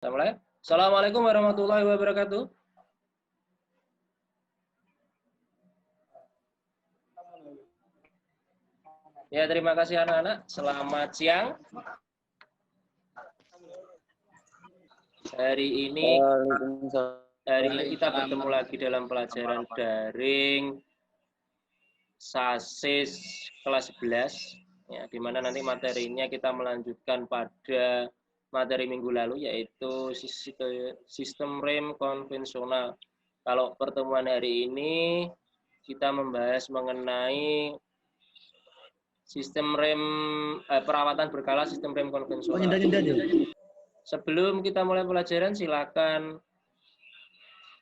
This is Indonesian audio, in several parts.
Assalamualaikum warahmatullahi wabarakatuh. Ya, terima kasih anak-anak. Selamat siang. Hari ini kita bertemu lagi dalam pelajaran daring SASIS kelas 11. Ya, di mana nanti materinya kita melanjutkan pada materi minggu lalu, yaitu sistem rem konvensional. Kalau pertemuan hari ini kita membahas mengenai sistem rem perawatan berkala sistem rem konvensional. Sebelum kita mulai pelajaran, silakan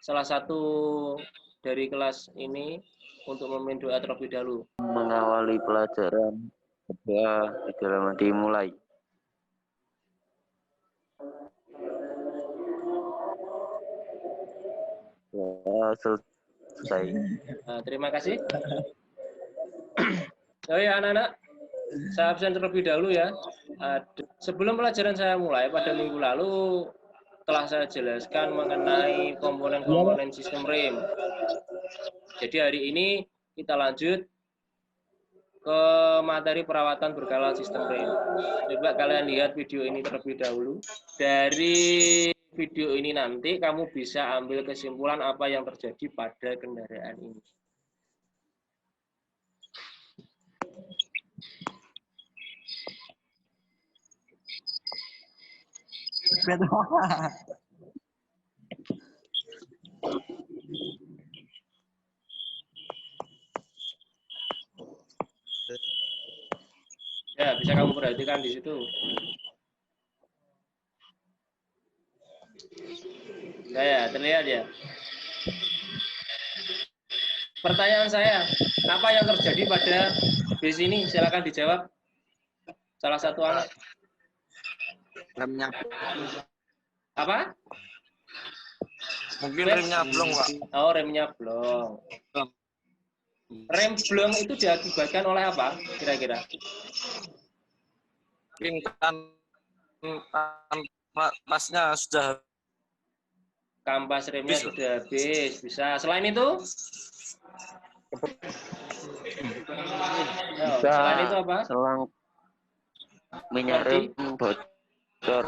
salah satu dari kelas ini untuk memimpin doa terlebih dahulu. Mengawali pelajaran, doa dalam dimulai. Ya, selesai. Terima kasih. Oh ya anak-anak, saya absen terlebih dahulu ya. Sebelum pelajaran saya mulai pada minggu lalu telah saya jelaskan mengenai komponen-komponen sistem rem. Jadi hari ini kita lanjut ke materi perawatan berkala sistem rem. Coba kalian lihat video ini terlebih dahulu. Dari video ini nanti kamu bisa ambil kesimpulan apa yang terjadi pada kendaraan ini. Ya, bisa kamu perhatikan di situ. Ya, terlihat ya. Pertanyaan saya, apa yang terjadi pada bis ini? Silakan dijawab. Salah satu anak. Remnya. Apa? Mungkin remnya blong, Pak. Oh, remnya blong. Rem blong itu diakibatkan oleh apa? Kira-kira? Mungkin kan pasnya sudah kampas remnya sudah habis. Bisa. Selain itu? Bisa. Selain itu apa? Selang minyak rem bocor.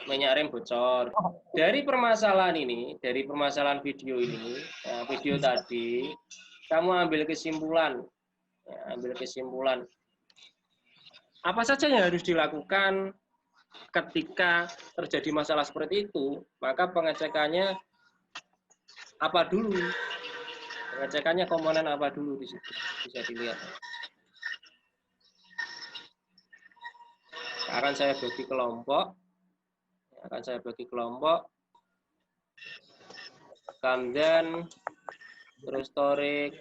Minyak rem bocor. Dari permasalahan ini, dari permasalahan video ini, ya, video tadi, kamu ambil kesimpulan. Ya, ambil kesimpulan. Apa saja yang harus dilakukan ketika terjadi masalah seperti itu? Maka pengecekannya apa dulu? Pengecekannya komponen apa dulu di situ? Bisa dilihat. Akan saya bagi kelompok. Kamdan, terus Torik,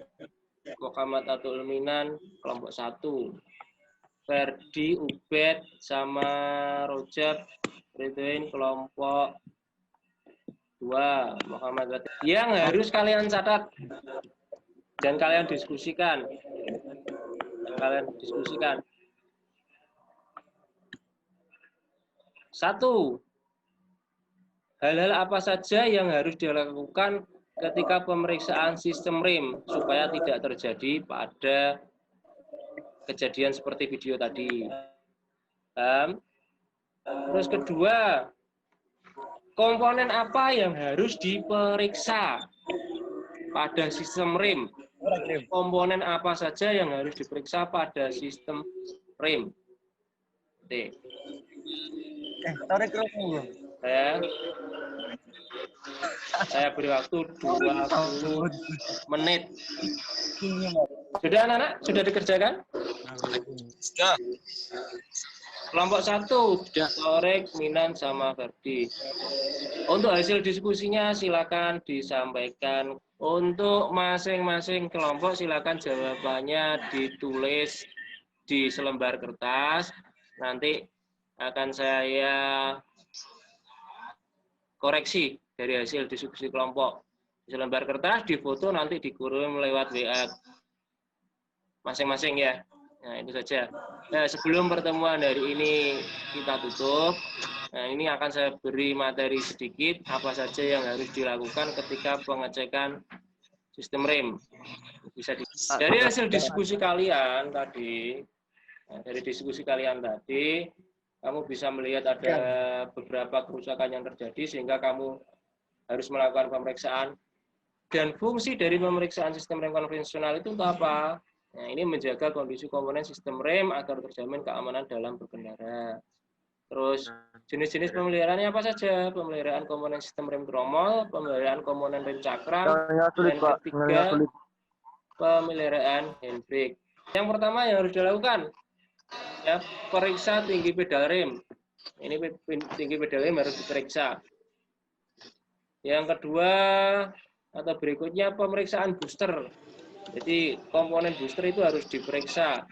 Muhammad Atul Minan, kelompok 1. Ferdi, Ubed, sama Rojab, Ridwan, kelompok 2. Muhammad Latif. Yang harus kalian catat dan kalian diskusikan. Satu, hal-hal apa saja yang harus dilakukan ketika pemeriksaan sistem rem supaya tidak terjadi pada kejadian seperti video tadi. Terus kedua, komponen apa yang harus diperiksa pada sistem rem? Komponen apa saja yang harus diperiksa pada sistem rem? Tarik rokok. Saya beri waktu 20 menit. Sudah anak-anak? Sudah dikerjakan? Sudah. Kelompok 1, Torek, Minan, sama Ferdi. Untuk hasil diskusinya silakan disampaikan. Untuk masing-masing kelompok silakan jawabannya ditulis di selembar kertas. Nanti akan saya koreksi dari hasil diskusi kelompok. Di selembar kertas, difoto, nanti dikirim lewat WA masing-masing ya. Nah, itu saja. Nah, sebelum pertemuan hari ini kita tutup, nah ini akan saya beri materi sedikit apa saja yang harus dilakukan ketika pengecekan sistem rem. Bisa dari hasil diskusi kalian tadi, nah, kamu bisa melihat ada beberapa kerusakan yang terjadi sehingga kamu harus melakukan pemeriksaan. Dan fungsi dari pemeriksaan sistem rem konvensional itu untuk apa? Nah, ini menjaga kondisi komponen sistem rem agar terjamin keamanan dalam berkendara. Terus jenis-jenis pemeliharaannya apa saja? Pemeliharaan komponen sistem rem tromol, pemeliharaan komponen rem cakram, dan ketiga pemeliharaan handbrake. Yang pertama yang harus dilakukan, ya, periksa tinggi pedal rem. Ini tinggi pedal rem harus diperiksa. Yang kedua atau berikutnya pemeriksaan booster. Jadi komponen booster itu harus diperiksa.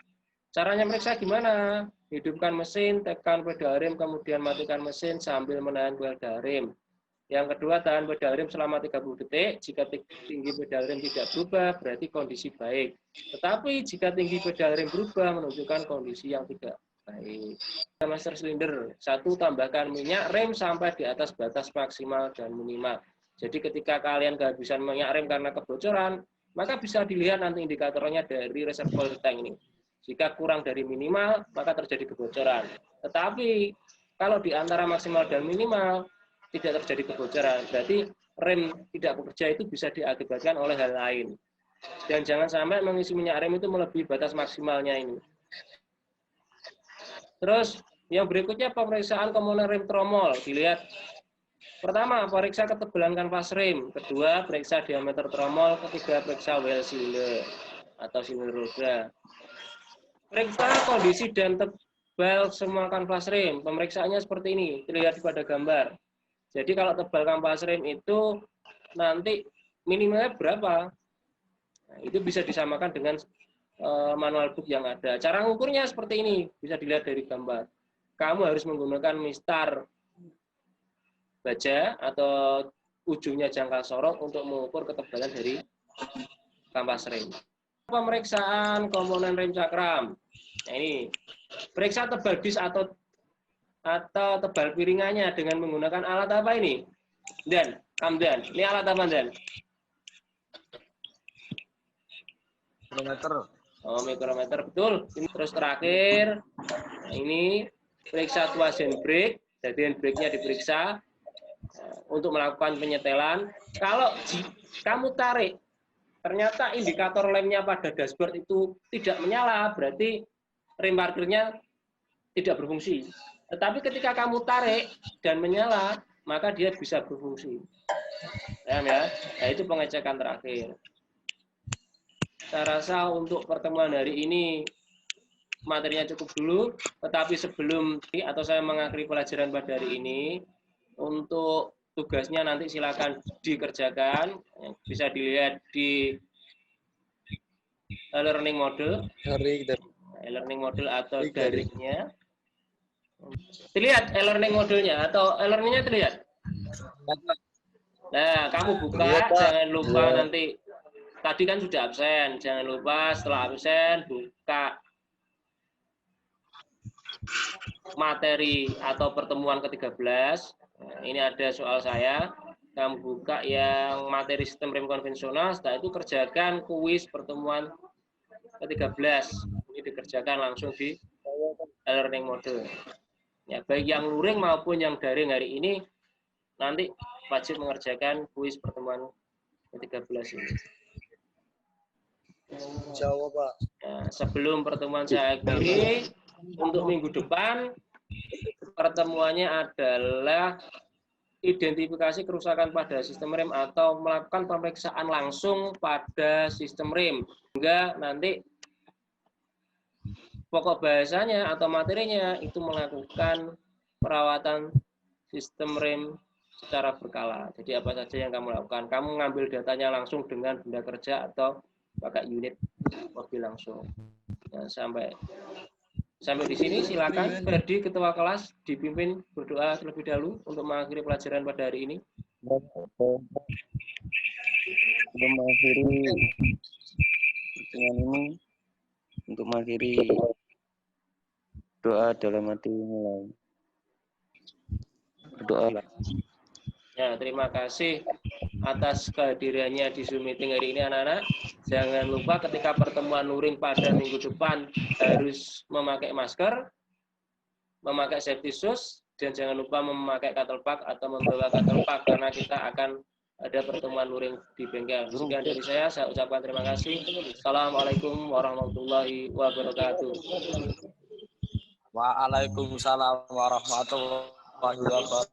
Caranya meriksa gimana? Hidupkan mesin, tekan pedal rem, kemudian matikan mesin sambil menahan pedal rem. Yang kedua, tahan pedal rem selama 30 detik. Jika tinggi pedal rem tidak berubah, berarti kondisi baik. Tetapi jika tinggi pedal rem berubah, menunjukkan kondisi yang tidak baik. Master silinder. 1. Tambahkan minyak rem sampai di atas batas maksimal dan minimal. Jadi ketika kalian kehabisan minyak rem karena kebocoran, maka bisa dilihat nanti indikatornya dari reservoir tank ini. Jika kurang dari minimal, maka terjadi kebocoran. Tetapi kalau di antara maksimal dan minimal tidak terjadi kebocoran, berarti rem tidak bekerja itu bisa diakibatkan oleh hal lain. Dan jangan sampai mengisi minyak rem itu melebihi batas maksimalnya ini. Terus yang berikutnya pemeriksaan komponen rem tromol. Dilihat. Pertama, periksa ketebalan kanvas rem. Kedua, periksa diameter tromol. Ketiga, periksa well cylinder atau silinder roda. Periksa kondisi dan tebal semua kanvas rem. Pemeriksaannya seperti ini, terlihat pada gambar. Jadi kalau tebal kanvas rem itu nanti minimalnya berapa? Nah, itu bisa disamakan dengan manual book yang ada. Cara mengukurnya seperti ini, bisa dilihat dari gambar. Kamu harus menggunakan mistar baja atau ujungnya jangkar sorot untuk mengukur ketebalan dari kanvas rem. Pemeriksaan komponen rem cakram. Nah, ini periksa tebal dis atau tebal piringannya dengan menggunakan alat apa ini? Dan Kamdan, ini alat apa Dan? Mikrometer. Oh, mikrometer, betul. Ini terus terakhir, nah ini periksa tuas handbrake. Jadi handbrake-nya diperiksa untuk melakukan penyetelan. Kalau kamu tarik, ternyata indikator lemnya pada dashboard itu tidak menyala, berarti rem parkirnya tidak berfungsi. Tetapi ketika kamu tarik dan menyala, maka dia bisa berfungsi. Paham ya? Nah, itu pengecekan terakhir. Saya rasa untuk pertemuan hari ini materinya cukup dulu, tetapi sebelum atau saya mengakhiri pelajaran pada hari ini, untuk tugasnya nanti silakan dikerjakan, bisa dilihat di learning model, e-learning model atau daringnya. Terlihat e-learning modelnya atau e-learningnya terlihat? Nah, kamu buka, jangan lupa nanti, tadi kan sudah absen, jangan lupa setelah absen buka materi atau pertemuan ke-13. Nah, ini ada soal saya. Kamu buka yang materi sistem rem konvensional, setelah itu kerjakan kuis pertemuan ke-13. Ini dikerjakan langsung di e-learning model. Ya, baik yang luring maupun yang daring hari ini nanti wajib mengerjakan kuis pertemuan ke-13 ini. Jawa, Pak. Nah, sebelum pertemuan saya akhiri, untuk minggu depan pertemuannya adalah identifikasi kerusakan pada sistem rem atau melakukan pemeriksaan langsung pada sistem rem. Sehingga nanti pokok bahasanya atau materinya itu melakukan perawatan sistem rem secara berkala. Jadi apa saja yang kamu lakukan? Kamu ngambil datanya langsung dengan benda kerja atau pakai unit mobil langsung. Nah, sampai di sini silakan Ferdi ketua kelas dipimpin berdoa terlebih dahulu untuk mengakhiri pelajaran pada hari ini. Sebelum mengakhiri pertemuan ini, untuk mengakhiri doa dalam hati mulai. Berdoa. Ya, terima kasih atas kehadirannya di Zoom meeting hari ini anak-anak. Jangan lupa ketika pertemuan luring pada minggu depan harus memakai masker, memakai safety shoes, dan jangan lupa memakai cattle pack atau membawa cattle pack karena kita akan ada pertemuan luring di bengkel. Sekian dari saya ucapkan terima kasih. Assalamualaikum warahmatullahi wabarakatuh. Waalaikumsalam warahmatullahi wabarakatuh.